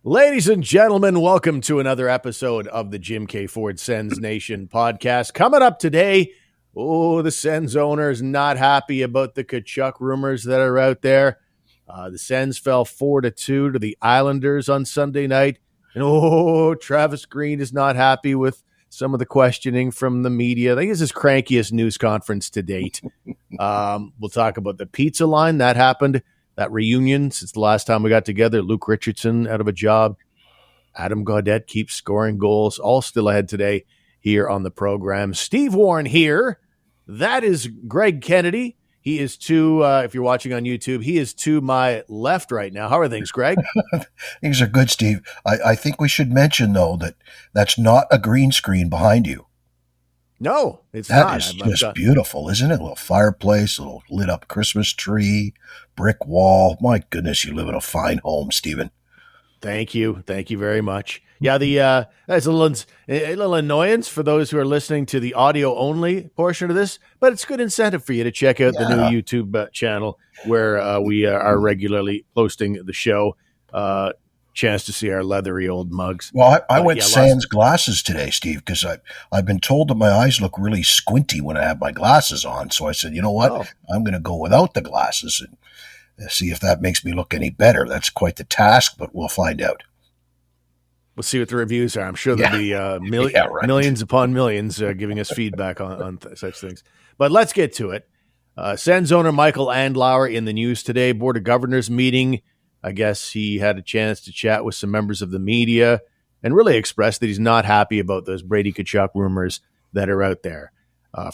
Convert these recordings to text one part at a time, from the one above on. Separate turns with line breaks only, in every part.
Ladies and gentlemen, welcome to another episode of the Jim K. Ford Sens Nation podcast. Coming up today, the Sens owner is not happy about the Kachuck rumors that are out there. The Sens fell 4-2 to the Islanders on Sunday night. And Travis Green is not happy with some of the questioning from the media. I think it's his crankiest news conference to date. We'll talk about the pizza line that happened. That reunion since the last time we got together. Luke Richardson out of a job. Adam Godette keeps scoring goals. All still ahead today here on the program. Steve Warren here. That is Greg Kennedy. He is if you're watching on YouTube, he is to my left right now. How are things, Greg?
Things are good, Steve. I think we should mention, though, that that's not a green screen behind you.
No, it's not.
That is just beautiful, isn't it? A little fireplace, a little lit up Christmas tree, brick wall. My goodness, you live in a fine home, Stephen.
Thank you. Thank you very much. Yeah, that's a little annoyance for those who are listening to the audio only portion of this, but it's good incentive for you to check out the new YouTube channel where we are regularly posting the show. Chance to see our leathery old mugs.
Well, I went sans glasses today, Steve, because I've been told that my eyes look really squinty when I have my glasses on. So I said, you know what? I'm going to go without the glasses and see if that makes me look any better. That's quite the task, but we'll find out.
We'll see what the reviews are. I'm sure there'll be millions upon millions giving us feedback on such things. But let's get to it. Sens owner Michael Andlauer in the news today. Board of Governors meeting. I guess he had a chance to chat with some members of the media and really express that he's not happy about those Brady Kachuck rumors that are out there.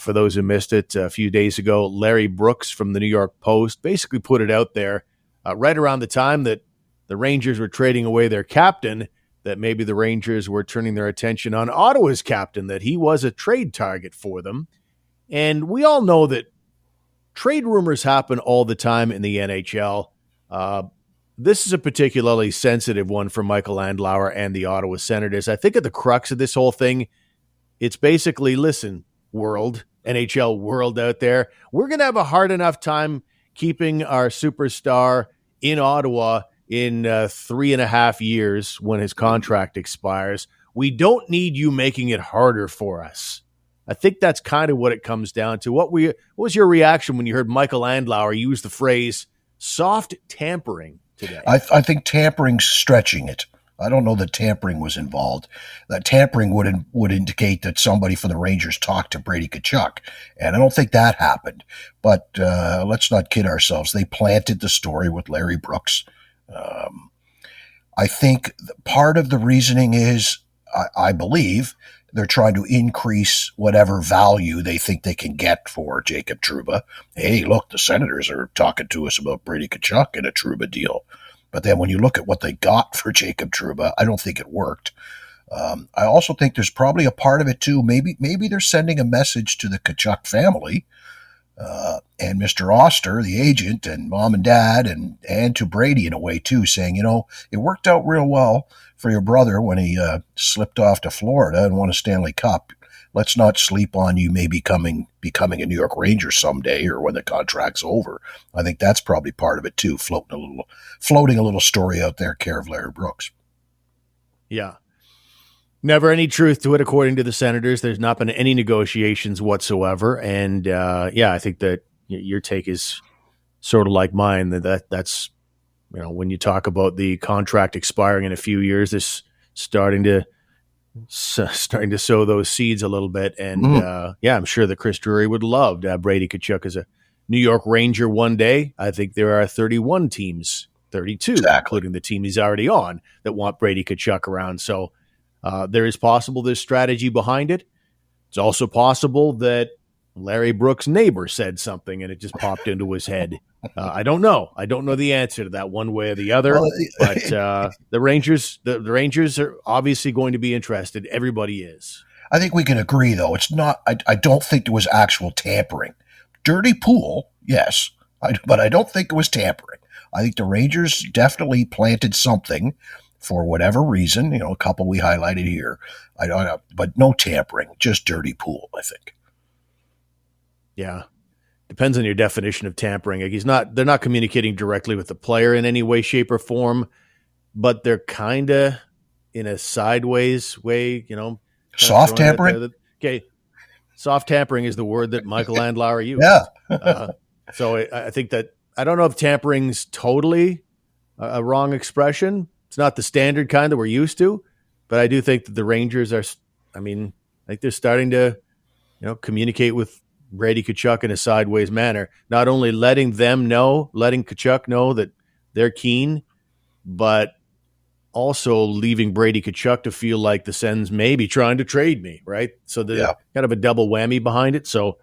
For those who missed it, a few days ago, Larry Brooks from the New York Post basically put it out there right around the time that the Rangers were trading away their captain, that maybe the Rangers were turning their attention on Ottawa's captain, that he was a trade target for them. And we all know that trade rumors happen all the time in the NHL. This is a particularly sensitive one for Michael Andlauer and the Ottawa Senators. I think at the crux of this whole thing, it's basically, listen, world, NHL world out there, we're going to have a hard enough time keeping our superstar in Ottawa in 3.5 years when his contract expires. We don't need you making it harder for us. I think that's kind of what it comes down to. What was your reaction when you heard Michael Andlauer use the phrase soft tampering today?
I think tampering's stretching it. I don't know that tampering was involved. That tampering would indicate that somebody from the Rangers talked to Brady Kachuck, and I don't think that happened. But let's not kid ourselves. They planted the story with Larry Brooks. I think part of the reasoning is, I believe, they're trying to increase whatever value they think they can get for Jacob Trouba. Hey, look, the Senators are talking to us about Brady Kachuck and a Trouba deal. But then when you look at what they got for Jacob Trouba, I don't think it worked. I also think there's probably a part of it, too. Maybe they're sending a message to the Kachuck family and Mr. Oster, the agent, and mom and dad, and to Brady in a way, too, saying, it worked out real well for your brother when he slipped off to Florida and won a Stanley Cup. Let's not sleep on you maybe becoming a New York Ranger someday or when the contract's over. I think that's probably part of it too, floating a little story out there, care of Larry Brooks.
Yeah. Never any truth to it, according to the Senators. There's not been any negotiations whatsoever. And I think that your take is sort of like mine, that's, when you talk about the contract expiring in a few years, this starting to sow those seeds a little bit. And I'm sure that Chris Drury would love to have Brady Kachuck as a New York Ranger one day. I think there are 31 teams, 32, including the team he's already on, that want Brady Kachuck around. So there is possible there's strategy behind it. It's also possible that Larry Brooks' neighbor said something and it just popped into his head. I don't know. I don't know the answer to that one way or the other. But the Rangers are obviously going to be interested. Everybody is.
I think we can agree, though. It's not. I don't think there was actual tampering. Dirty pool, yes, but I don't think it was tampering. I think the Rangers definitely planted something for whatever reason. A couple we highlighted here. I don't know, but no tampering. Just dirty pool, I think.
Yeah. Depends on your definition of tampering. They're not communicating directly with the player in any way, shape, or form. but they're kind of in a sideways way,
Soft tampering?
Okay. Soft tampering is the word that Michael Andlauer used.
Yeah.
So I think that, I don't know if tampering's totally a wrong expression. It's not the standard kind that we're used to, but I do think that the Rangers are, I think they're starting to, communicate with Brady Kachuck in a sideways manner, not only letting Kachuck know that they're keen, but also leaving Brady Kachuck to feel like the Sens may be trying to trade me, right? So there's kind of a double whammy behind it. So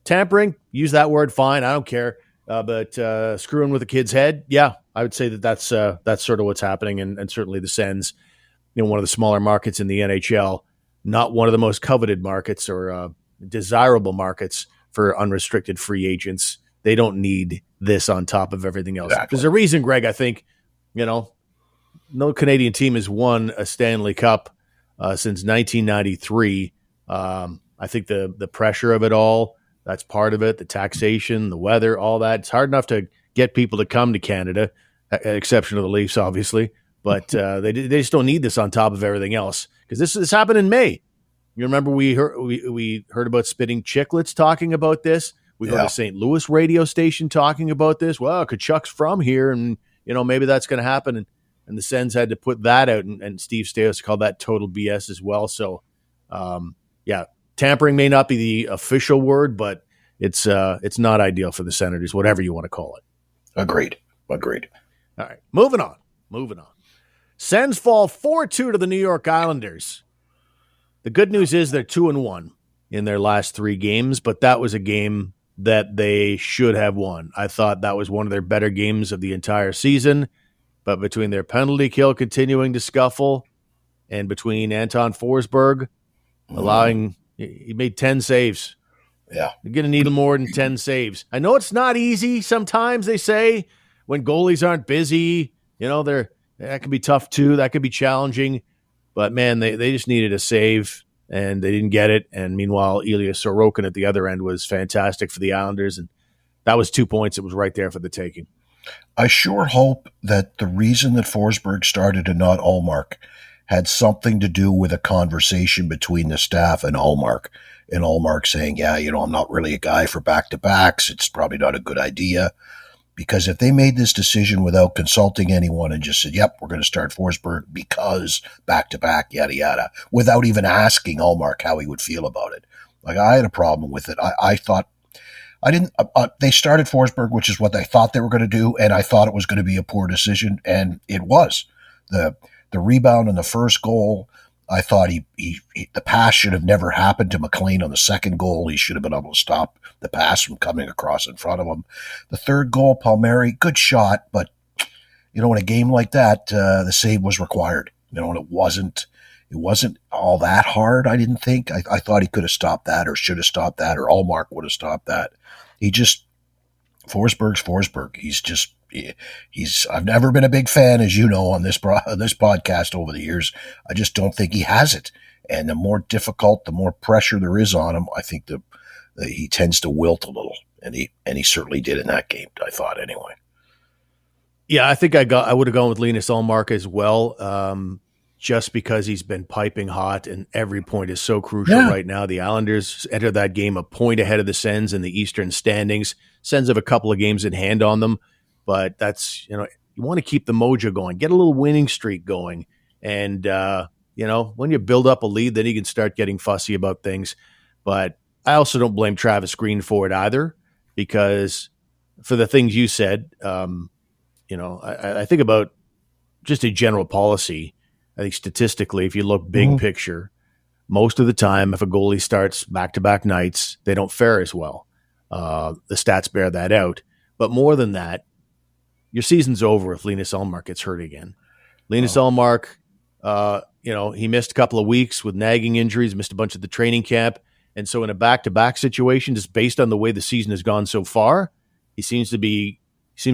tampering, use that word, fine, I don't care. But screwing with a kid's head, yeah, I would say that's sort of what's happening. And certainly the Sens, one of the smaller markets in the NHL, not one of the most coveted markets or desirable markets for unrestricted free agents. They don't need this on top of everything else.
Exactly.
There's a reason, Greg, I think, no Canadian team has won a Stanley Cup since 1993. I think the pressure of it all, that's part of it, the taxation, the weather, all that. It's hard enough to get people to come to Canada, exception of the Leafs, obviously. But they just don't need this on top of everything else, because this happened in May. You remember we heard about Spitting Chicklets talking about this. We heard a St. Louis radio station talking about this. Well, Kachuck's from here, and maybe that's going to happen. And the Sens had to put that out, and Steve Stais called that total BS as well. So, tampering may not be the official word, but it's not ideal for the Senators, whatever you want to call it.
Agreed.
All right, moving on. Sens fall 4-2 to the New York Islanders. The good news is they're 2-1 in their last 3 games, but that was a game that they should have won. I thought that was one of their better games of the entire season, but between their penalty kill continuing to scuffle and between Anton Forsberg he made 10 saves.
Yeah.
You're going to need more than 10 saves. I know it's not easy sometimes, they say, when goalies aren't busy. That can be tough too. That could be challenging. But, man, they just needed a save, and they didn't get it. And meanwhile, Ilya Sorokin at the other end was fantastic for the Islanders, and that was 2 points. It was right there for the taking.
I sure hope that the reason that Forsberg started and not Ullmark had something to do with a conversation between the staff and Ullmark. And Ullmark saying, I'm not really a guy for back-to-backs. It's probably not a good idea. Because if they made this decision without consulting anyone and just said, yep, we're going to start Forsberg because back-to-back, yada, yada, without even asking Ullmark how he would feel about it. Like, I had a problem with it. I thought they started Forsberg, which is what they thought they were going to do, and I thought it was going to be a poor decision, and it was. The rebound on the first goal, I thought the pass should have never happened to McLean on the second goal. He should have been able to stop the pass from coming across in front of him. The third goal, Palmieri, good shot, but in a game like that, the save was required. And it wasn't all that hard, I didn't think. I thought he could have stopped that, or should have stopped that, or Ullmark would have stopped that. Forsberg's Forsberg. I've never been a big fan, as you know, on this podcast over the years. I just don't think he has it. And the more difficult, the more pressure there is on him, I think that he tends to wilt a little. And he certainly did in that game, I thought, anyway.
Yeah, I think I would have gone with Linus Ullmark as well, just because he's been piping hot, and every point is so crucial right now. The Islanders entered that game a point ahead of the Sens in the Eastern standings. Sens have a couple of games in hand on them, but that's, you want to keep the mojo going, get a little winning streak going. And, when you build up a lead, then you can start getting fussy about things. But I also don't blame Travis Green for it either, because for the things you said, I think about just a general policy. I think statistically, if you look big picture, most of the time, if a goalie starts back-to-back nights, they don't fare as well. The stats bear that out. But more than that, your season's over if Linus Ullmark gets hurt again. Linus Ullmark, he missed a couple of weeks with nagging injuries, missed a bunch of the training camp. And so in a back-to-back situation, just based on the way the season has gone so far, he seems to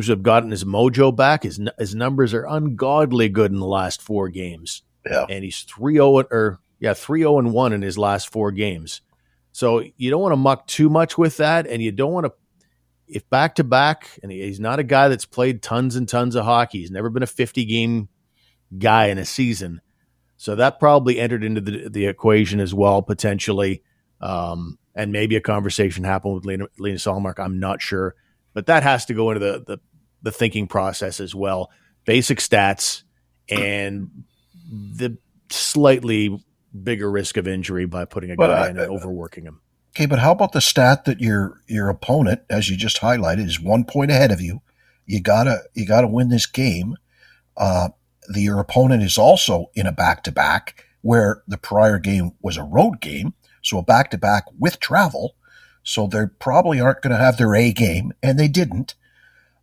have gotten his mojo back. His numbers are ungodly good in the last 4 games.
Yeah.
And he's 3-0-1 in his last 4 games. So you don't want to muck too much with that, and you don't want to, if back-to-back, and he's not a guy that's played tons and tons of hockey. He's never been a 50-game guy in a season. So that probably entered into the equation as well, potentially. And maybe a conversation happened with Linus Ullmark. I'm not sure. But that has to go into the thinking process as well. Basic stats and the slightly bigger risk of injury by putting a guy in and overworking him.
Okay, but how about the stat that your opponent, as you just highlighted, is 1 point ahead of you? You gotta win this game. Your opponent is also in a back-to-back where the prior game was a road game, so a back-to-back with travel. So they probably aren't going to have their A game, and they didn't.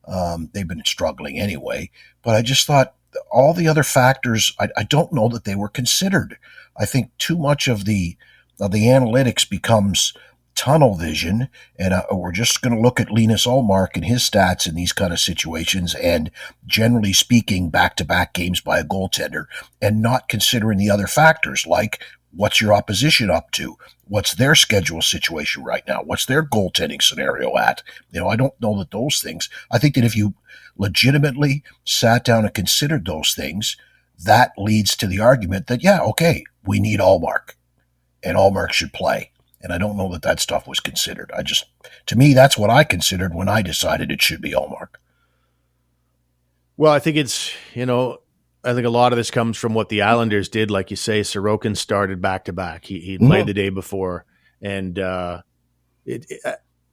They've been struggling anyway. But I just thought all the other factors, I don't know that they were considered. I think too much of the analytics becomes tunnel vision, and we're just going to look at Linus Ullmark and his stats in these kind of situations, and generally speaking, back-to-back games by a goaltender, and not considering the other factors like what's your opposition up to, what's their schedule situation right now, what's their goaltending scenario at. I don't know that those things. I think that if you legitimately sat down and considered those things, that leads to the argument that, yeah, okay, we need Ullmark, and Ullmark should play. And I don't know that stuff was considered. To me, that's what I considered when I decided it should be Ullmark.
Well, I think I think a lot of this comes from what the Islanders did. Like you say, Sorokin started back-to-back. He played the day before. And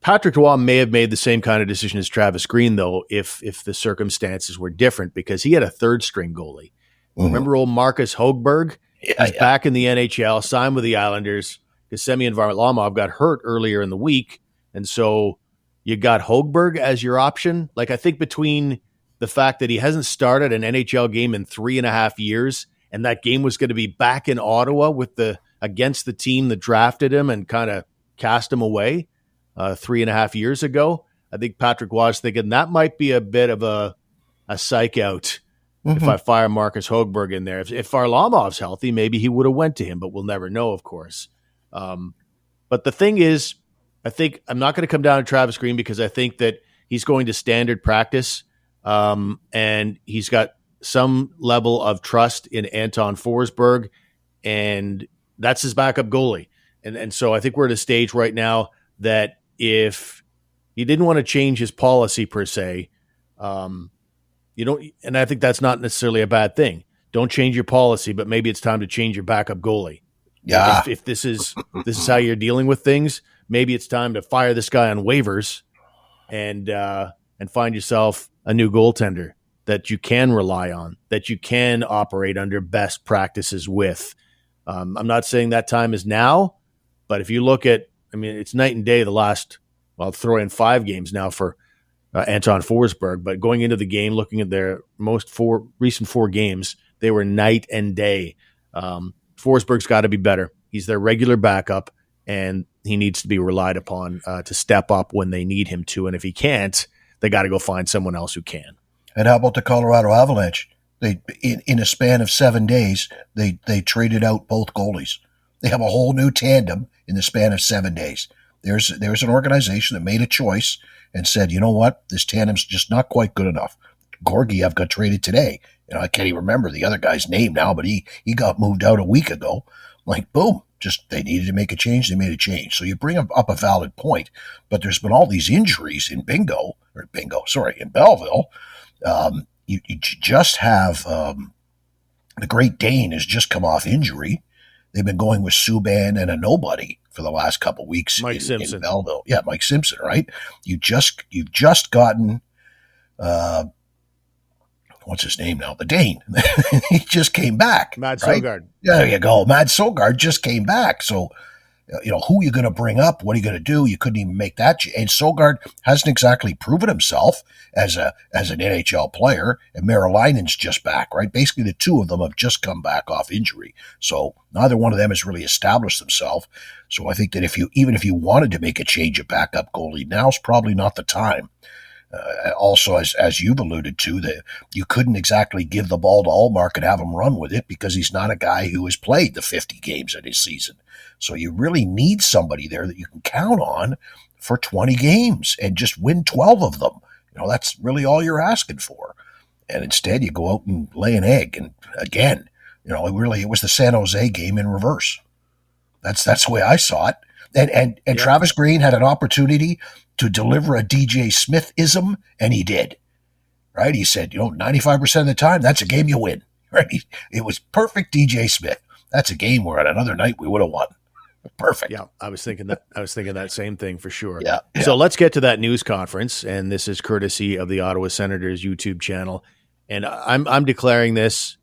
Patrick Roy may have made the same kind of decision as Travis Green, though, if the circumstances were different, because he had a third-string goalie. Mm-hmm. Remember old Marcus Högberg? He's back in the NHL, signed with the Islanders, because Semyon Varlamov got hurt earlier in the week. And so you got Högberg as your option. Like, I think between the fact that he hasn't started an NHL game in 3.5 years, and that game was going to be back in Ottawa against the team that drafted him and kind of cast him away 3.5 years ago, I think Patrick was thinking that might be a bit of a psych out. Mm-hmm. If I fire Marcus Högberg in there. If Varlamov's healthy, maybe he would have went to him, but we'll never know, of course. But the thing is, I think I'm not going to come down to Travis Green because I think that he's going to standard practice, and he's got some level of trust in Anton Forsberg, and that's his backup goalie. And so I think we're at a stage right now that if he didn't want to change his policy per se, you don't, and I think that's not necessarily a bad thing. Don't change your policy, but maybe it's time to change your backup goalie.
Yeah.
If this is how you're dealing with things, maybe it's time to fire this guy on waivers and find yourself a new goaltender that you can rely on, that you can operate under best practices with. I'm not saying that time is now, but if you look at, it's night and day the last, I'll throw in 5 games now for Anton Forsberg, but going into the game, looking at their recent 4 games, they were night and day. Forsberg's got to be better. He's their regular backup, and he needs to be relied upon to step up when they need him to. And if he can't, they got to go find someone else who can.
And how about the Colorado Avalanche? They in a span of 7 days, they traded out both goalies. They have a whole new tandem in the span of 7 days. There's an organization that made a choice and said, you know what, this tandem's just not quite good enough. Georgiev got traded today. I can't even remember the other guy's name now, but he got moved out a week ago. Like, boom, just they needed to make a change. They made a change. So you bring up a valid point, but there's been all these injuries in Belleville. You just have the Great Dane has just come off injury. They've been going with Subban and a nobody for the last couple of weeks in Belleville. Yeah, Mike Simpson, right? You've just gotten what's his name now? The Dane. He just came back.
Mads
right?
Sogard.
Yeah, there you go. Mads Sogard just came back. So, who are you going to bring up? What are you going to do? You couldn't even make that. And Sogard hasn't exactly proven himself as an NHL player. And Marilainen's just back, right? Basically, the two of them have just come back off injury. So neither one of them has really established themselves. So I think that even if you wanted to make a change of backup goalie, now's probably not the time. Also, as you've alluded to, that you couldn't exactly give the ball to Ullmark and have him run with it because he's not a guy who has played the 50 games in his season. So you really need somebody there that you can count on for 20 games and just win 12 of them. That's really all you're asking for. And instead, you go out and lay an egg. And again, it was the San Jose game in reverse. That's the way I saw it. And Travis Green had an opportunity to deliver a DJ Smith-ism, and he did. Right? He said, 95% of the time, that's a game you win. Right? It was perfect DJ Smith. That's a game where on another night we would have won. Perfect.
Yeah, I was thinking that same thing for sure.
Yeah.
So let's get to that news conference, and this is courtesy of the Ottawa Senators YouTube channel. And I'm declaring this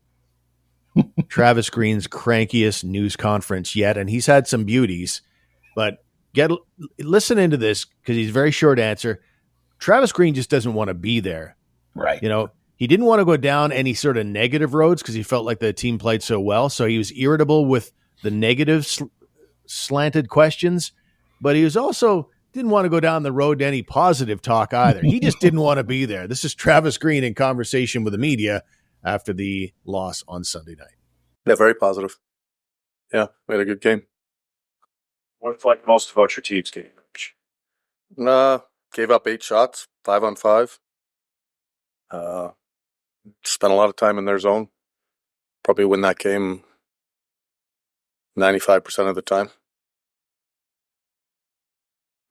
Travis Green's crankiest news conference yet, and he's had some beauties, but listen into this because he's very short answer. Travis Green just doesn't want to be there.
Right.
He didn't want to go down any sort of negative roads because he felt like the team played so well. So he was irritable with the negative slanted questions, but he was also didn't want to go down the road to any positive talk either. He just didn't want to be there. This is Travis Green in conversation with the media after the loss on Sunday night.
Yeah, very positive. Yeah, we had a good game.
What's like most about your team's game?
Gave up 8 shots, 5-on-5. Spent a lot of time in their zone. Probably win that game 95% of the time.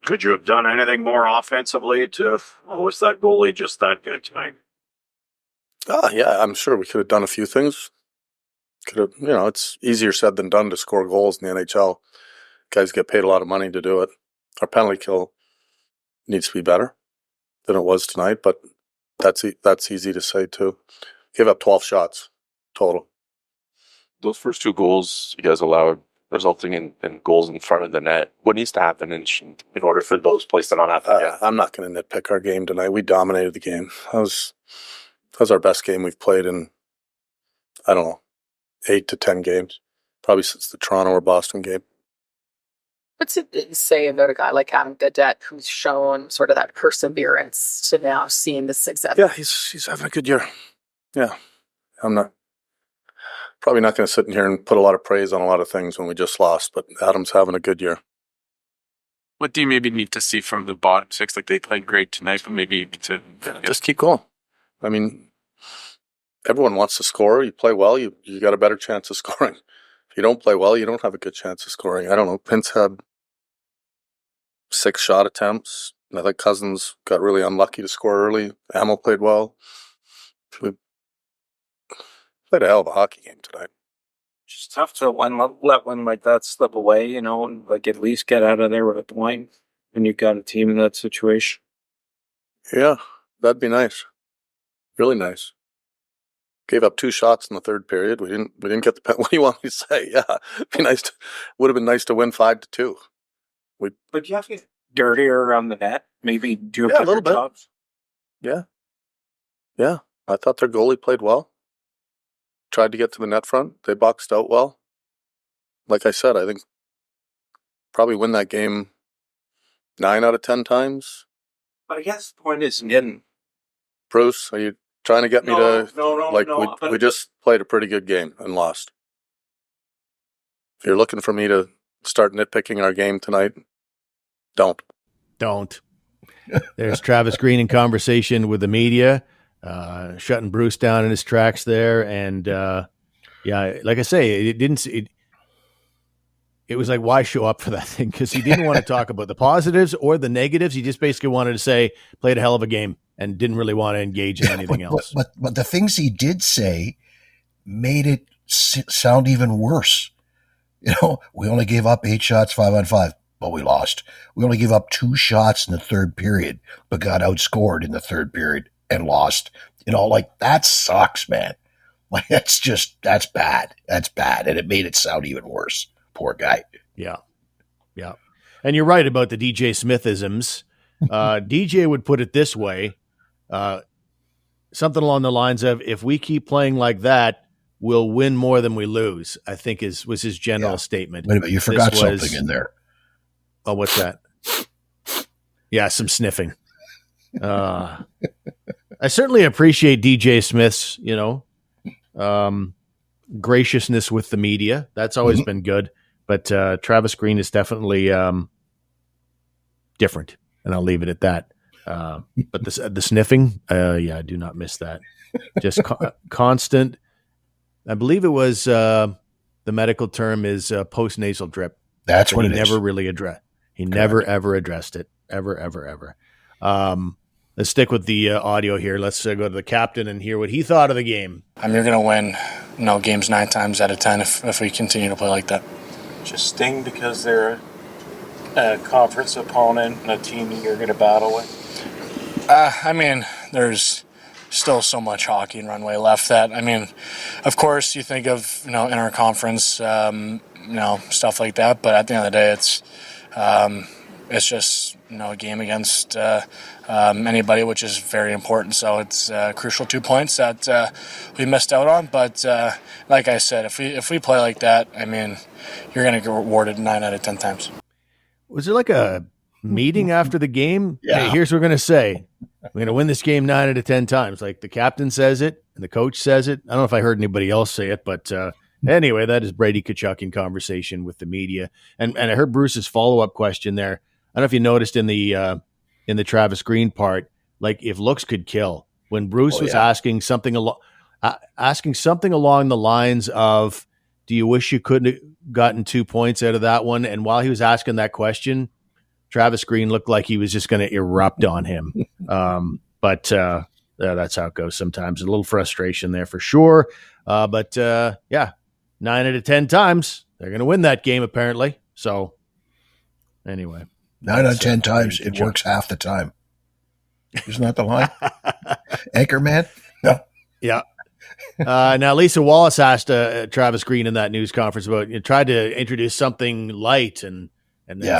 Could you have done anything more offensively was that goalie just that good tonight?
Yeah, I'm sure we could have done a few things. Could have, it's easier said than done to score goals in the NHL. Guys get paid a lot of money to do it. Our penalty kill needs to be better than it was tonight, but that's easy to say too. Gave up 12 shots total.
Those first 2 goals you guys allowed, resulting in goals in front of the net. What needs to happen in order for those plays to not happen?
I'm not going to nitpick our game tonight. We dominated the game. That was our best game we've played in, I don't know, 8 to 10 games, probably since the Toronto or Boston game.
What's it say about a guy like Godette who's shown sort of that perseverance to now seeing the success?
Yeah, he's having a good year. Yeah, I'm probably not going to sit in here and put a lot of praise on a lot of things when we just lost, but Adam's having a good year.
What do you maybe need to see from the bottom 6? Like, they played great tonight, but maybe to
just keep going. I mean, everyone wants to score. You play well, you got a better chance of scoring. If you don't play well, you don't have a good chance of scoring. I don't know. Pence had 6 shot attempts. I think Cousins got really unlucky to score early. Hamill played well. We played a hell of a hockey game tonight.
It's tough to let one like that slip away, and like at least get out of there with a point when you've got a team in that situation.
Yeah, that'd be nice. Really nice. Gave up 2 shots in the third period. We didn't get the pen. What do you want me to say? Yeah, would have been nice to win 5-2.
But you have to get dirtier around the net. Maybe do
a little bit. Jobs. Yeah. I thought their goalie played well. Tried to get to the net front. They boxed out well. Like I said, I think probably win that game 9 out of 10 times.
But I guess the point is getting.
Bruce, are you trying to get me to...
No.
We just played a pretty good game and lost. If you're looking for me to start nitpicking our game tonight, don't.
There's Travis Green in conversation with the media, shutting Bruce down in his tracks there. And like I say, it was like, why show up for that thing? Because he didn't want to talk about the positives or the negatives. He just basically wanted to say, played a hell of a game and didn't really want to engage in anything else.
But the things he did say made it sound even worse. We only gave up 8 shots, 5-on-5, but we lost. We only gave up 2 shots in the third period, but got outscored in the third period and lost. That sucks, man. Like, that's bad. That's bad. And it made it sound even worse. Poor guy.
Yeah. And you're right about the DJ Smith-isms. DJ would put it this way, something along the lines of, if we keep playing like that, we'll win more than we lose, I think was his general statement.
Wait a minute, you forgot something in there.
Oh, what's that? Yeah, some sniffing. I certainly appreciate DJ Smith's, graciousness with the media. That's always been good. But Travis Green is definitely different, and I'll leave it at that. But the sniffing, I do not miss that. Just constant. I believe it was the medical term is post-nasal drip.
That's what
he
it
never
is.
really addressed. He never ever addressed it. Ever. Let's stick with the audio here. Let's go to the captain and hear what he thought of the game.
You're going to win, games 9 times out of 10 if we continue to play like that.
Just sting because they're a conference opponent and a team you're going to battle with?
There's still so much hockey and runway left that, of course you think of, in our conference, stuff like that, but at the end of the day, it's just, a game against anybody, which is very important. So it's crucial 2 points that we missed out on. But like I said, if we play like that, you're going to get rewarded 9 out of 10 times.
Was there like a meeting after the game?
Yeah.
Hey, here's what we're going to say. We're going to win this game 9 out of 10 times. Like the captain says it and the coach says it. I don't know if I heard anybody else say it, but anyway, that is Brady Kachuck in conversation with the media. And I heard Bruce's follow-up question there. I don't know if you noticed in the Travis Green part, like if looks could kill, when Bruce was asking something along the lines of, do you wish you could have gotten 2 points out of that one? And while he was asking that question, Travis Green looked like he was just going to erupt on him. But that's how it goes sometimes. A little frustration there for sure. But 9 out of 10 times, they're going to win that game apparently. So anyway.
9 out of 10 times, it works half the time. Isn't that the line? Anchorman? No.
Yeah. Now, Lisa Wallace asked Travis Green in that news conference about, tried to introduce something light and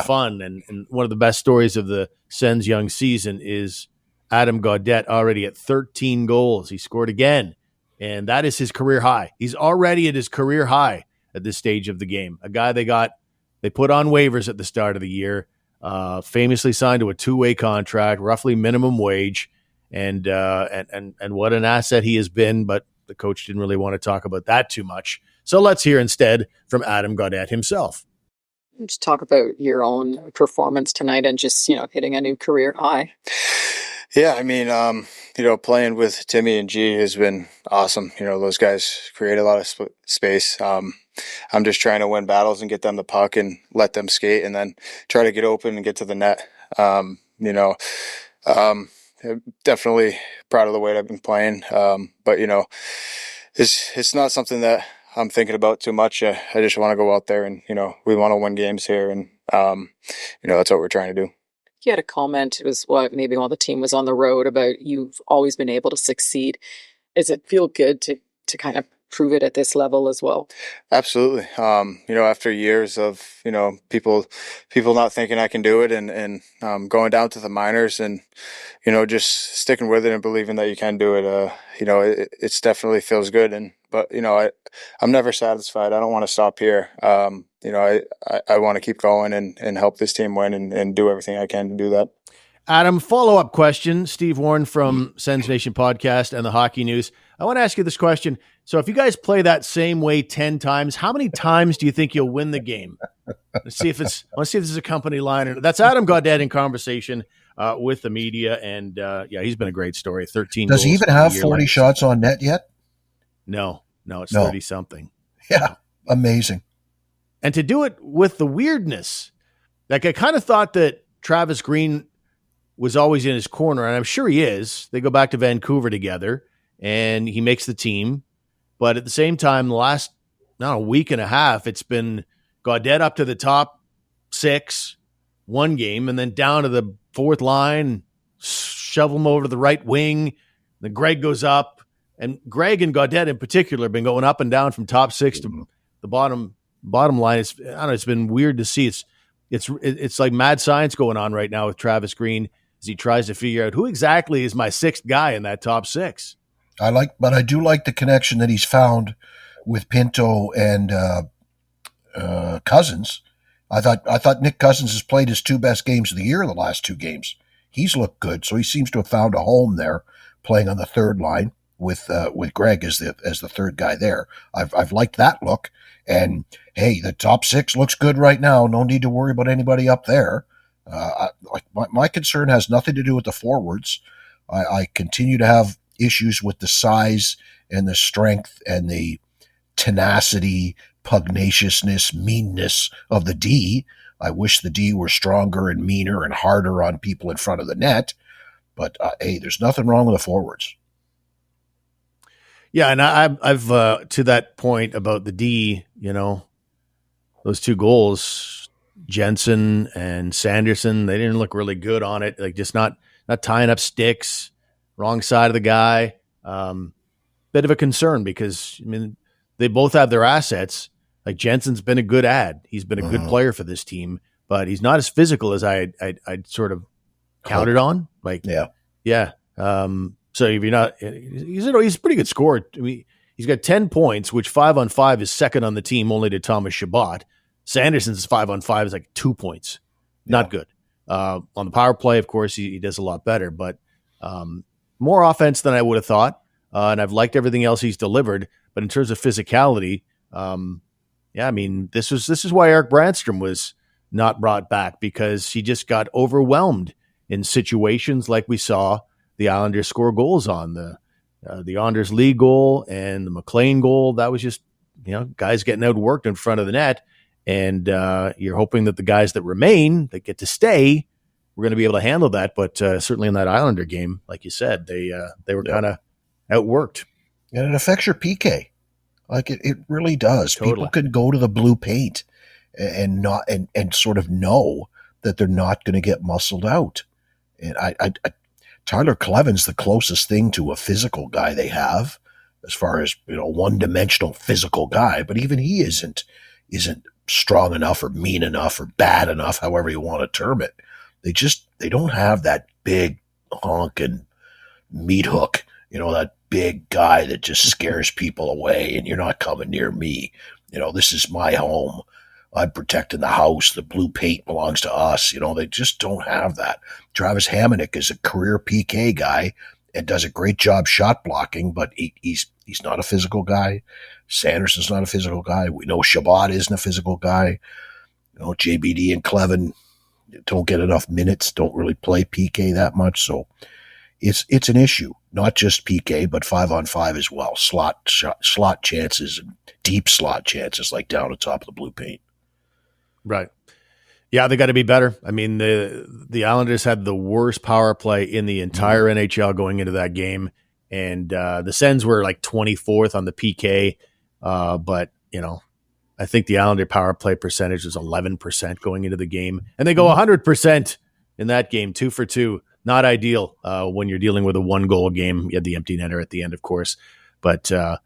fun. And one of the best stories of the Sens' young season is Adam Godette already at 13 goals. He scored again, and that is his career high. He's already at his career high at this stage of the game. A guy they put on waivers at the start of the year, famously signed to a 2-way contract, roughly minimum wage, and what an asset he has been, but the coach didn't really want to talk about that too much. So let's hear instead from Adam Godette himself.
Just talk about your own performance tonight and just, hitting a new career high.
Yeah, playing with Timmy and G has been awesome. Those guys create a lot of space. I'm just trying to win battles and get them the puck and let them skate and then try to get open and get to the net. Definitely proud of the way I've been playing. But it's not something that I'm thinking about too much. I just want to go out there and, we want to win games here. And, that's what we're trying to do.
You had a comment, it was maybe while the team was on the road, about you've always been able to succeed. Does it feel good to kind of prove it at this level as well?
Absolutely. After years of, people not thinking I can do it and going down to the minors and, just sticking with it and believing that you can do it, it's definitely feels good. But I'm never satisfied. I don't want to stop here. I want to keep going and help this team win and do everything I can to do that.
Adam, follow-up question. Steve Warren from Sens Nation Podcast and the Hockey News. I want to ask you this question. So if you guys play that same way 10 times, how many times do you think you'll win the game? Let's see if this is a company line. Or that's Adam Godette in conversation with the media. And he's been a great story. 13
Does
goals.
he even have 40 shots on net yet?
No, it's 30 something.
Yeah. Amazing.
And to do it with the weirdness, like I kind of thought that Travis Green was always in his corner, and I'm sure he is. They go back to Vancouver together, and he makes the team. But at the same time, the last week and a half, it's been Godette up to the top 6 one game, and then down to the fourth line, shovel him over to the right wing. Then Greg goes up, and Greg and Godette in particular have been going up and down from top 6 to the bottom line. It's been weird to see. It's like mad science going on right now with Travis Green as he tries to figure out who exactly is my 6th guy in that top 6.
But I do like the connection that he's found with Pinto and Cousins. I thought Nick Cousins has played his 2 best games of the year in the last 2 games. He's looked good, so he seems to have found a home there, playing on the third line with Greg as the third guy there. I've liked that look. And hey, the top 6 looks good right now. No need to worry about anybody up there. My concern has nothing to do with the forwards. I continue to have issues with the size and the strength and the tenacity, pugnaciousness, meanness of the D. I wish the D were stronger and meaner and harder on people in front of the net. But, hey, there's nothing wrong with the forwards.
Yeah, and I've to that point about the D, those 2 goals, Jensen and Sanderson, they didn't look really good on it. Like just not tying up sticks, wrong side of the guy. Bit of a concern because, they both have their assets. Like Jensen's been a good ad. He's been a good player for this team, but he's not as physical as I'd sort of counted on. Like, yeah. So if you're not, he's a pretty good scorer. He's got 10 points, which 5-on-5 is second on the team, only to Thomas Chabot. Sanderson's 5-on-5 is like 2 points. Not good. On the power play, of course, he does a lot better, but more offense than I would have thought. And I've liked everything else he's delivered. But in terms of physicality, this is why Eric Brandstrom was not brought back, because he just got overwhelmed in situations like we saw the Islanders score goals on the Anders Lee goal and the McLean goal. That was just, guys getting outworked in front of the net. And you're hoping that the guys that remain, that get to stay, we're going to be able to handle that. But certainly in that Islander game, like you said, they were kind of outworked.
And it affects your PK. Like it really does.
Totally.
People can go to the blue paint and sort of know that they're not going to get muscled out. And Tyler Kleven's the closest thing to a physical guy they have, as far as, one-dimensional physical guy. But even he isn't strong enough or mean enough or bad enough, however you want to term it. They don't have that big honking meat hook, that big guy that just scares people away and you're not coming near me. This is my home. I'm protecting the house. The blue paint belongs to us. They just don't have that. Travis Hamonic is a career PK guy and does a great job shot blocking, but he's not a physical guy. Sanderson's not a physical guy. We know Chabot isn't a physical guy. JBD and Kleven don't get enough minutes, don't really play PK that much. So it's an issue, not just PK, but 5-on-5 as well. Slot chances and deep slot chances, like down the top of the blue paint.
Right. Yeah, they got to be better. The Islanders had the worst power play in the entire NHL going into that game, and the Sens were like 24th on the PK, but I think the Islander power play percentage was 11% going into the game, and they go 100% in that game, 2 for 2. Not ideal when you're dealing with a 1-goal game. You had the empty netter at the end, of course, but at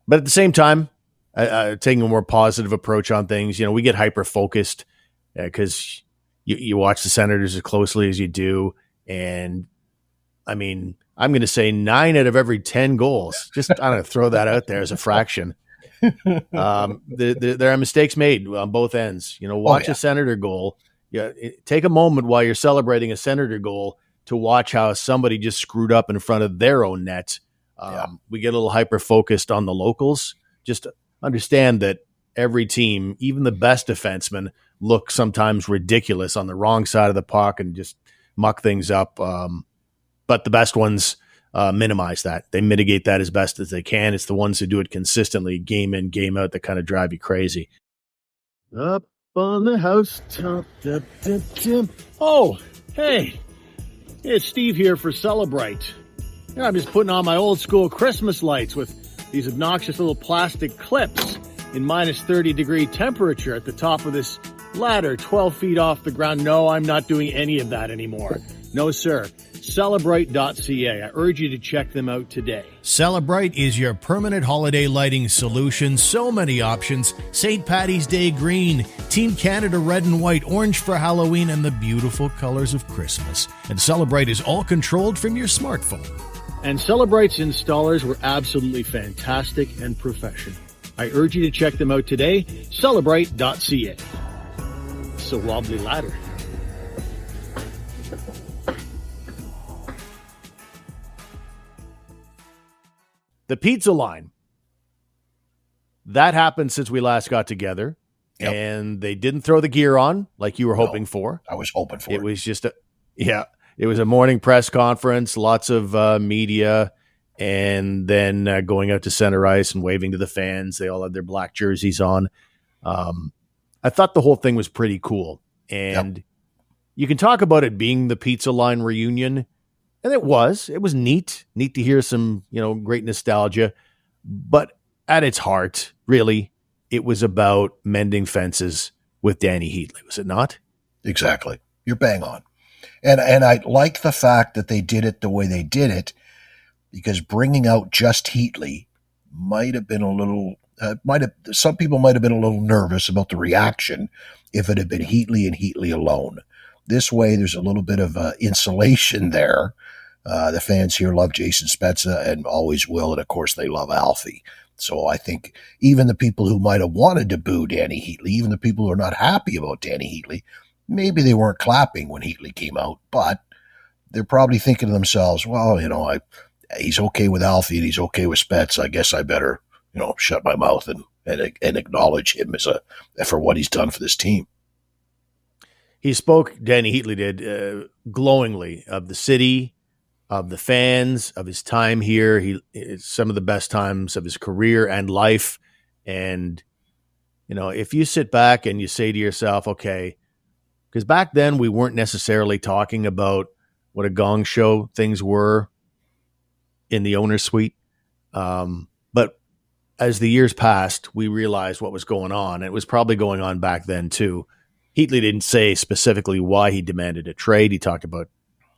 the same time, taking a more positive approach on things. We get hyper focused because you watch the Senators as closely as you do, and I'm going to say 9 out of every 10 goals. Just I'm going to throw that out there as a fraction. There are mistakes made on both ends. Watch a Senator goal. Yeah, take a moment while you're celebrating a Senator goal to watch how somebody just screwed up in front of their own net. We get a little hyper focused on the locals. Just understand that every team, even the best defensemen, look sometimes ridiculous on the wrong side of the puck and just muck things up. But the best ones minimize that. They mitigate that as best as they can. It's the ones who do it consistently, game in, game out, that kind of drive you crazy. Up on the housetop. Oh, hey. It's Steve here for Celebrate. I'm just putting on my old school Christmas lights with these obnoxious little plastic clips in minus 30-degree temperature at the top of this ladder 12 feet off the ground. No, I'm not doing any of that anymore. No, sir. Celebrate.ca. I urge you to check them out today.
Celebrate is your permanent holiday lighting solution. So many options. St. Paddy's Day green, Team Canada red and white, orange for Halloween, and the beautiful colors of Christmas. And Celebrate is all controlled from your smartphone.
And Celebrate's installers were absolutely fantastic and professional. I urge you to check them out today. Celebrate.ca. It's a wobbly ladder. The pizza line. That happened since we last got together.
Yep.
And they didn't throw the gear on like you were hoping for.
I was hoping for it.
It was just it was a morning press conference, lots of media, and then going out to center ice and waving to the fans. They all had their black jerseys on. I thought the whole thing was pretty cool. And you can talk about it being the pizza line reunion, and it was neat to hear some, great nostalgia, but at its heart, really, it was about mending fences with Danny Heatley, was it not?
Exactly. You're bang on. And I like the fact that they did it the way they did it, because bringing out just Heatley might have been a little, some people might have been a little nervous about the reaction if it had been Heatley and Heatley alone. This way, there's a little bit of insulation there. The fans here love Jason Spezza and always will, and of course they love Alfie. So I think even the people who might have wanted to boo Danny Heatley, even the people who are not happy about Danny Heatley, maybe they weren't clapping when Heatley came out, but they're probably thinking to themselves, well, he's okay with Alfie and he's okay with Spezza. I guess I better, shut my mouth and acknowledge him for what he's done for this team.
He spoke, Danny Heatley did, glowingly of the city, of the fans, of his time here. It's some of the best times of his career and life. And, if you sit back and you say to yourself, okay, because back then we weren't necessarily talking about what a gong show things were in the owner's suite. But as the years passed, we realized what was going on. It was probably going on back then too. Heatley didn't say specifically why he demanded a trade. He talked about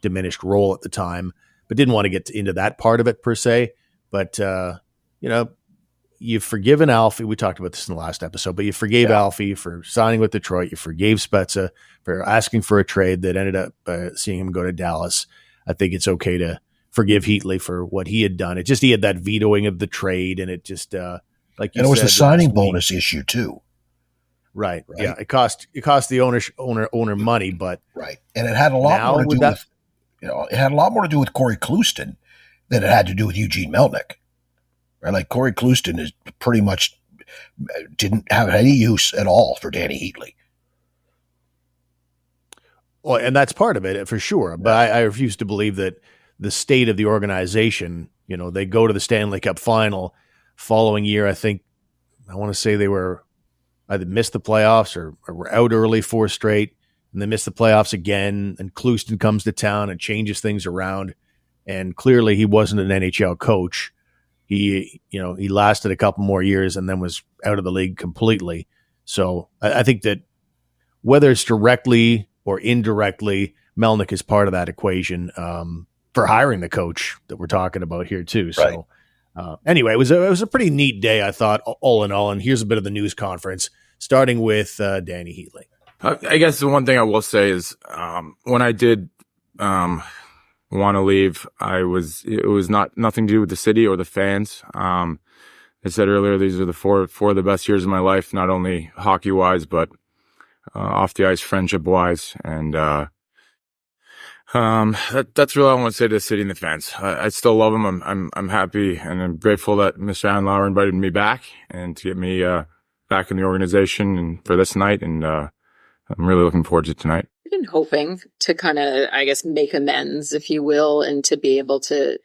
diminished role at the time, but didn't want to get into that part of it per se. But, you've forgiven Alfie. We talked about this in the last episode, but you forgave Alfie for signing with Detroit. You forgave Spezza for asking for a trade that ended up seeing him go to Dallas. I think it's okay to forgive Heatley for what he had done. He had that vetoing of the trade, and it just, like you said.
And it was the signing bonus issue too.
Right. Yeah. It cost the owner money, but
right. And it had a lot more to do with, it had a lot more to do with Corey Clouston than it had to do with Eugene Melnyk. Right. Like Corey Clouston is pretty much didn't have any use at all for Danny Heatley.
Well, and that's part of it for sure. But I refuse to believe that the state of the organization, they go to the Stanley Cup final following year. I want to say they were either missed the playoffs or were out early 4 straight, and they missed the playoffs again. And Clouston comes to town and changes things around. And clearly he wasn't an NHL coach. He lasted a couple more years and then was out of the league completely. So I think that whether it's directly or indirectly, Melnyk is part of that equation for hiring the coach that we're talking about here too. So anyway, it was a pretty neat day, I thought, all in all. And here's a bit of the news conference, starting with Danny Heatley.
I guess the one thing I will say is when I did want to leave, it was nothing to do with the city or the fans. I said earlier, these are the four of the best years of my life, not only hockey wise, but off the ice, friendship wise. And that's really all I want to say to the city and the fans. I still love them. I'm happy and I'm grateful that Mr. Andlauer invited me back and to get me back in the organization and for this night. And I'm really looking forward to tonight.
I've been hoping to kind of, I guess, make amends, if you will, and to be able to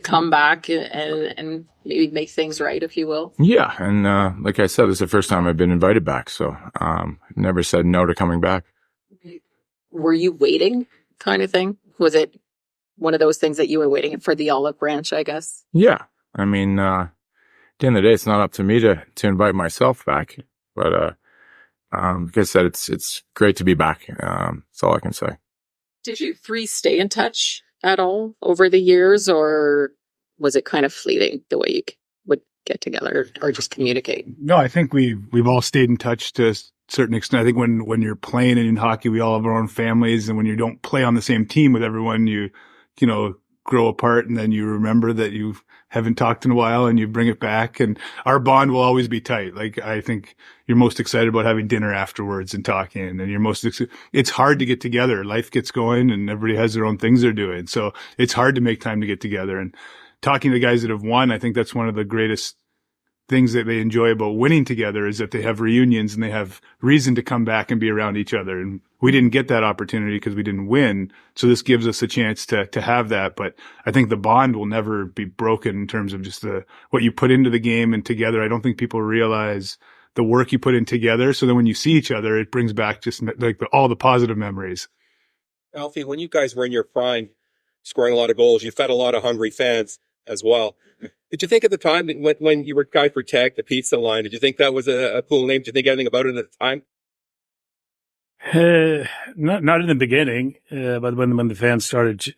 come back and maybe make things right, if you will.
Yeah. And like I said, this is the first time I've been invited back. So I've never said no to coming back.
Were you waiting kind of thing? Was it one of those things that you were waiting for the olive branch, I guess?
Yeah. I mean, at the end of the day, it's not up to me to invite myself back. But like I said, it's great to be back. That's all I can say.
Did you three stay in touch at all over the years, or was it kind of fleeting the way you would get together or just communicate?
No, I think we've all stayed in touch to a certain extent. I think when you're playing in hockey, we all have our own families, and when you don't play on the same team with everyone, you grow apart, and then you remember that you haven't talked in a while and you bring it back, and our bond will always be tight. Like, I think you're most excited about having dinner afterwards and talking, and it's hard to get together. Life gets going and everybody has their own things they're doing. So it's hard to make time to get together, and talking to the guys that have won, I think that's one of the greatest things that they enjoy about winning together is that they have reunions and they have reason to come back and be around each other. And we didn't get that opportunity because we didn't win. So this gives us a chance to have that. But I think the bond will never be broken in terms of just what you put into the game and together. I don't think people realize the work you put in together. So then when you see each other, it brings back just like all the positive memories.
Alfie, when you guys were in your prime, scoring a lot of goals, you fed a lot of hungry fans as well. Did you think at the time when you were Guy for Tech, the pizza line, did you think that was a cool name? Did you think anything about it at the time?
Not in the beginning, but when the fans started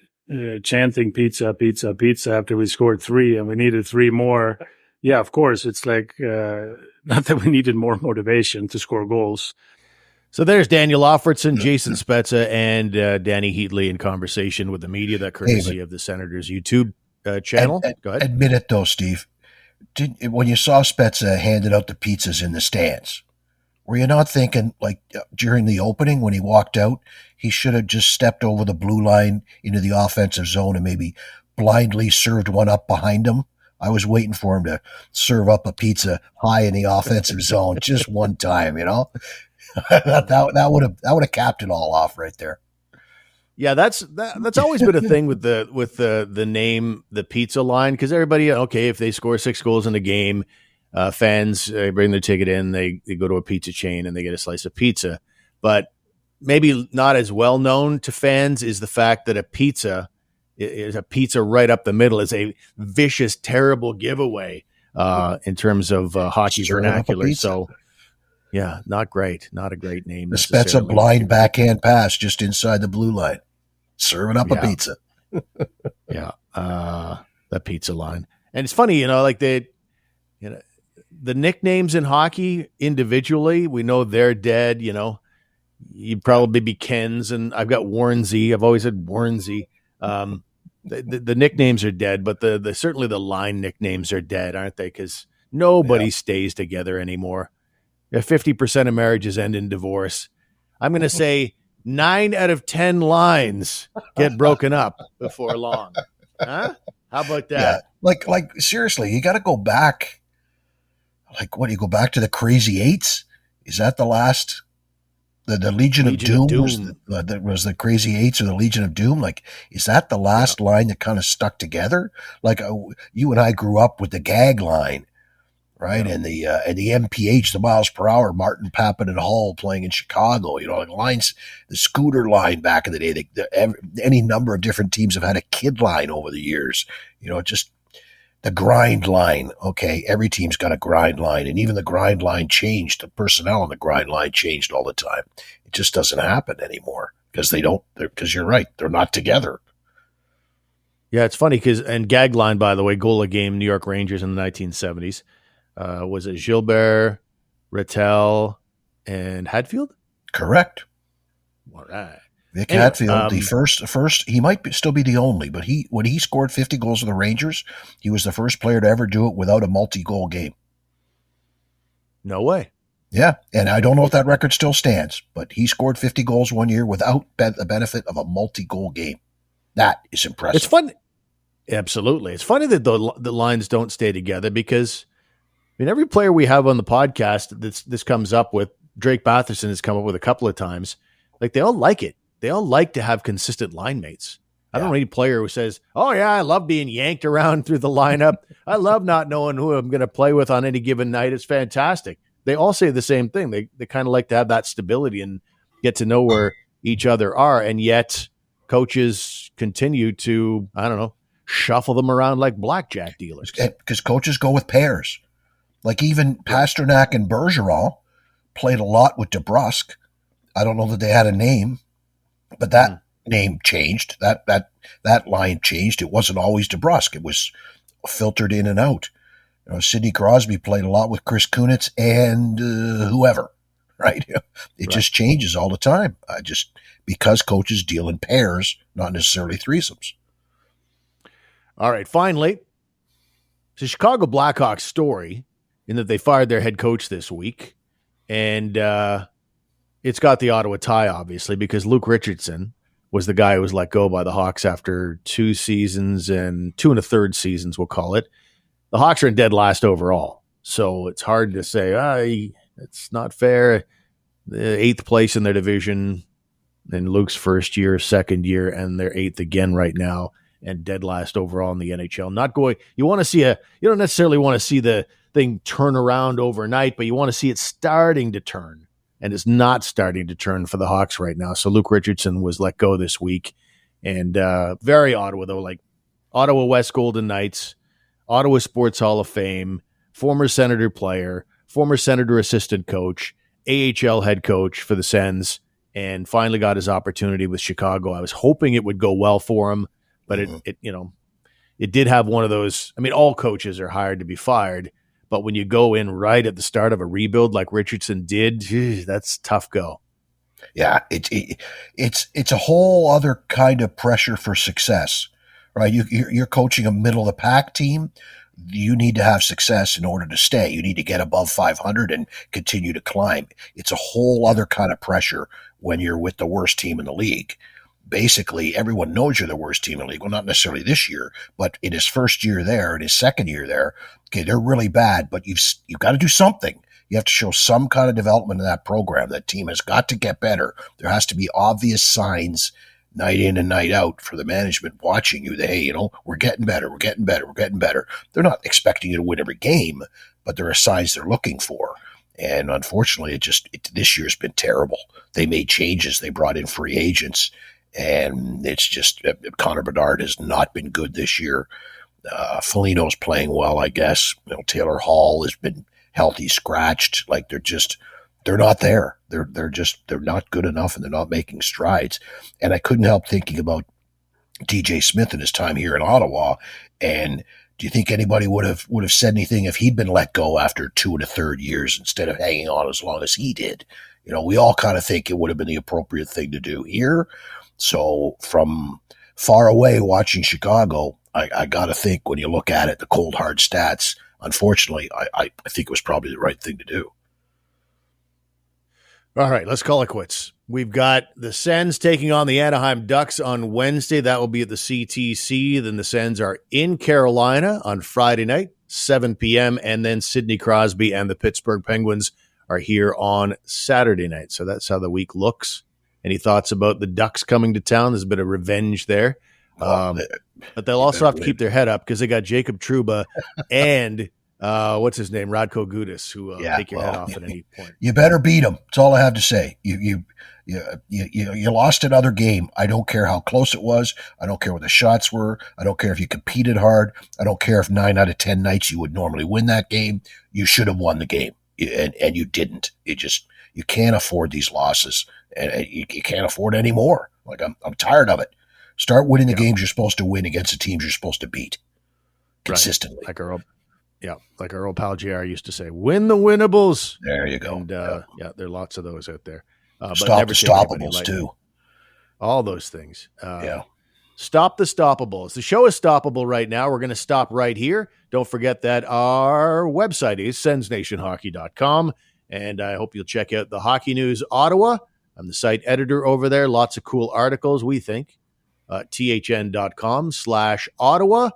chanting pizza, pizza, pizza after we scored 3 and we needed 3 more, yeah, of course, it's like not that we needed more motivation to score goals.
So there's Daniel Offertson, Jason Spezza, and Danny Heatley in conversation with the media, that courtesy of the Senators YouTube channel. Go ahead.
Admit it, though, Steve. When you saw Spezza handing out the pizzas in the stands, were you not thinking, like, during the opening when he walked out, he should have just stepped over the blue line into the offensive zone and maybe blindly served one up behind him? I was waiting for him to serve up a pizza high in the offensive zone just one time, you know? that would have capped it all off right there.
Yeah, that's always been a thing with the name, the pizza line, because everybody, okay, if they score 6 goals in a game, fans bring their ticket in, they go to a pizza chain and they get a slice of pizza. But maybe not as well known to fans is the fact that a pizza right up the middle is a vicious, terrible giveaway in terms of hockey vernacular. So. Yeah, not great. Not a great name.
The Spezza blind backhand pass just inside the blue line. Serving up a pizza.
Yeah, the pizza line. And it's funny, like the nicknames in hockey individually, we know they're dead, You'd probably be Ken's, and I've got Warrensy. I've always had Warrensy. The nicknames are dead, but the certainly the line nicknames are dead, aren't they? Because nobody stays together anymore. 50% of marriages end in divorce. I'm going to say 9 out of 10 lines get broken up before long. Huh? How about that?
Yeah. Like seriously, you got to go back. Like, what do you go back to the Crazy Eights? Is that the last? The Legion of Doom. Was the Crazy Eights or the Legion of Doom? Like, is that the last line that kind of stuck together? Like, you and I grew up with the gag line. Right. Yeah. And the MPH, the miles per hour, Martin Papin and Hall playing in Chicago, like lines, the scooter line back in the day, any number of different teams have had a kid line over the years, just the grind line. Okay. Every team's got a grind line, and even the grind line changed. The personnel on the grind line changed all the time. It just doesn't happen anymore because because you're right. They're not together.
Yeah. It's funny and gag line, by the way, goal a game, New York Rangers in the 1970s. Was it Gilbert, Rattel, and Hadfield?
Correct.
All right.
Vic Hadfield, the first, he might still be the only, but when he scored 50 goals for the Rangers, he was the first player to ever do it without a multi-goal game.
No way.
Yeah, and I don't know if that record still stands, but he scored 50 goals one year without the benefit of a multi-goal game. That is impressive.
It's fun. Absolutely. It's funny that the lines don't stay together because every player we have on the podcast this comes up with, Drake Batherson has come up with a couple of times, like they all like it. They all like to have consistent line mates. I don't know any player who says, oh yeah, I love being yanked around through the lineup. I love not knowing who I'm going to play with on any given night. It's fantastic. They all say the same thing. They kind of like to have that stability and get to know where each other are. And yet coaches continue to, shuffle them around like blackjack dealers.
Because coaches go with pairs. Like even Pasternak and Bergeron played a lot with DeBrusk. I don't know that they had a name, but that name changed. That line changed. It wasn't always DeBrusk. It was filtered in and out. Sidney Crosby played a lot with Chris Kunitz and whoever, right? It just changes all the time. Because coaches deal in pairs, not necessarily threesomes.
All right, finally, it's a Chicago Blackhawks story in that they fired their head coach this week, and it's got the Ottawa tie, obviously, because Luke Richardson was the guy who was let go by the Hawks after 2 seasons and 2 1/3 seasons, we'll call it. The Hawks are in dead last overall, So it's hard to say, it's not fair. The 8th place in their division in Luke's first year, second year, and they're 8th again right now and dead last overall in the NHL. Not going, you don't necessarily want to see the thing turn around overnight, but you want to see it starting to turn, and it's not starting to turn for the Hawks right now. So Luke Richardson was let go this week, and very Ottawa though, like Ottawa West Golden Knights, Ottawa Sports Hall of Fame, former Senator player, former Senator assistant coach, AHL head coach for the Sens, and finally got his opportunity with Chicago. I was hoping it would go well for him, but it did have one of those. I mean, all coaches are hired to be fired, but when you go in right at the start of a rebuild like Richardson did, that's tough go.
Yeah, it's a whole other kind of pressure for success, right? You're coaching a middle of the pack team. You need to have success in order to stay. You need to get above 500 and continue to climb. It's a whole other kind of pressure when you're with the worst team in the league. Basically, everyone knows you're the worst team in the league. Well, not necessarily this year, but in his first year there, in his second year there, okay, they're really bad, but you've got to do something. You have to show some kind of development in that program. That team has got to get better. There has to be obvious signs night in and night out for the management watching you that, hey, we're getting better, we're getting better, we're getting better. They're not expecting you to win every game, but there are signs they're looking for. And unfortunately, this year's been terrible. They made changes. They brought in free agents, and it's just Connor Bedard has not been good this year. Foligno's playing well, I guess. Taylor Hall has been healthy scratched. Like they're not there. They're not good enough, and they're not making strides. And I couldn't help thinking about DJ Smith and his time here in Ottawa. And do you think anybody would have said anything if he'd been let go after 2 1/3 years instead of hanging on as long as he did? We all kind of think it would have been the appropriate thing to do here. So from far away watching Chicago, I got to think when you look at it, the cold hard stats, unfortunately, I think it was probably the right thing to do.
All right, let's call it quits. We've got the Sens taking on the Anaheim Ducks on Wednesday. That will be at the CTC. Then the Sens are in Carolina on Friday night, 7 p.m., and then Sidney Crosby and the Pittsburgh Penguins are here on Saturday night. So that's how the week looks. Any thoughts about the Ducks coming to town? There's a bit of revenge there. But they'll also have to keep their head up because they got Jacob Trouba and what's his name, Radko Gudas, who take your head off at any point.
You better beat them. That's all I have to say. You lost another game. I don't care how close it was. I don't care what the shots were. I don't care if you competed hard. I don't care if 9 out of 10 nights you would normally win that game. You should have won the game, and you didn't. You can't afford these losses, and you can't afford any more. Like I'm tired of it. Start winning the games you're supposed to win against the teams you're supposed to beat consistently.
Right. Like our old pal JR used to say, win the winnables.
There you go.
And there are lots of those out there.
Stop the stoppables too.
All those things. Stop the stoppables. The show is stoppable right now. We're going to stop right here. Don't forget that our website is sensnationhockey.com. And I hope you'll check out the Hockey News Ottawa. I'm the site editor over there. Lots of cool articles, we think. THN.com/Ottawa.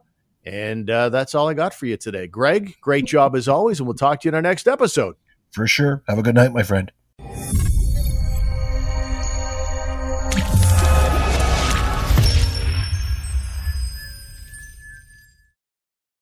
And that's all I got for you today. Greg, great job as always, and we'll talk to you in our next episode.
For sure. Have a good night, my friend.